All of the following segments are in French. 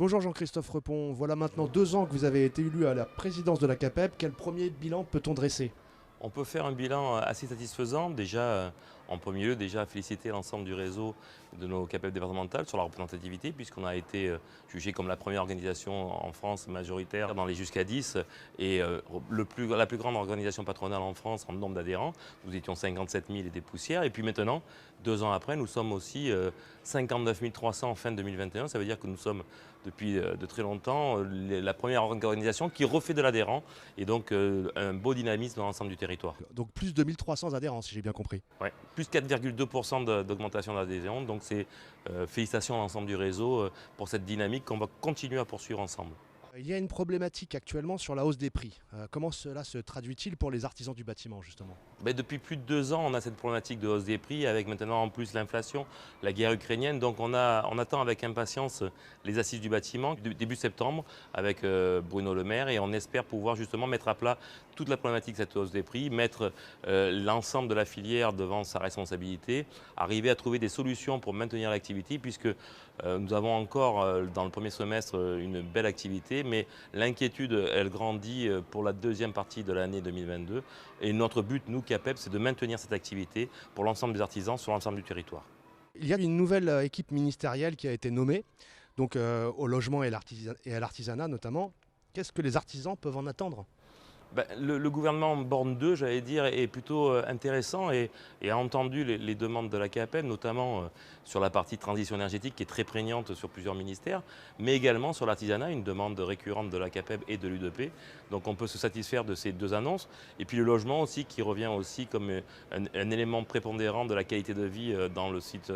Bonjour Jean-Christophe Repon, voilà maintenant 2 ans que vous avez été élu à la présidence de la CAPEB. Quel premier bilan peut-on dresser? On peut faire un bilan assez satisfaisant. Déjà, en premier lieu, déjà féliciter l'ensemble du réseau de nos CAPEB départementales sur la représentativité, puisqu'on a été jugé comme la première organisation en France majoritaire dans les jusqu'à 10 et la plus grande organisation patronale en France en nombre d'adhérents. Nous étions 57 000 et des poussières. Et puis maintenant, 2 ans après, nous sommes aussi 59 300 en fin 2021. Ça veut dire que nous sommes depuis de très longtemps la première organisation qui refait de l'adhérent et donc un beau dynamisme dans l'ensemble du territoire. Donc plus de 1300 adhérents si j'ai bien compris. Ouais, plus 4,2% d'augmentation d'adhésion. Donc c'est félicitations à l'ensemble du réseau pour cette dynamique qu'on va continuer à poursuivre ensemble. Il y a une problématique actuellement sur la hausse des prix. Comment cela se traduit-il pour les artisans du bâtiment justement? Depuis plus de 2 ans, on a cette problématique de hausse des prix avec maintenant en plus l'inflation, la guerre ukrainienne. Donc on attend avec impatience les assises du bâtiment début septembre avec Bruno Le Maire et on espère pouvoir justement mettre à plat toute la problématique de cette hausse des prix, mettre l'ensemble de la filière devant sa responsabilité, arriver à trouver des solutions pour maintenir l'activité puisque nous avons encore dans le premier semestre une belle activité, mais l'inquiétude elle grandit pour la deuxième partie de l'année 2022 et notre but, nous, CAPEB, c'est de maintenir cette activité pour l'ensemble des artisans sur l'ensemble du territoire. Il y a une nouvelle équipe ministérielle qui a été nommée, donc au logement et à l'artisanat notamment. Qu'est-ce que les artisans peuvent en attendre? Le gouvernement Borne 2, j'allais dire, est plutôt intéressant et a entendu les demandes de la CAPEB, notamment sur la partie transition énergétique qui est très prégnante sur plusieurs ministères, mais également sur l'artisanat, une demande récurrente de la CAPEB et de l'UDP. Donc on peut se satisfaire de ces deux annonces. Et puis le logement aussi qui revient aussi comme un élément prépondérant de la qualité de vie dans le site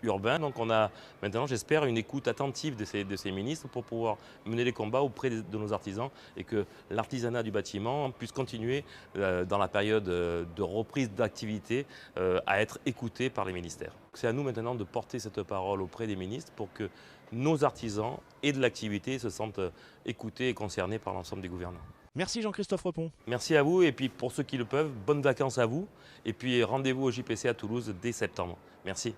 urbain. Donc on a maintenant, j'espère, une écoute attentive de ces ministres pour pouvoir mener les combats auprès de nos artisans et que l'artisanat du bâtiment puisse continuer dans la période de reprise d'activité à être écouté par les ministères. C'est à nous maintenant de porter cette parole auprès des ministres pour que nos artisans et de l'activité se sentent écoutés et concernés par l'ensemble des gouvernants. Merci Jean-Christophe Repon. Merci à vous et puis pour ceux qui le peuvent, bonnes vacances à vous et puis rendez-vous au JPC à Toulouse dès septembre. Merci.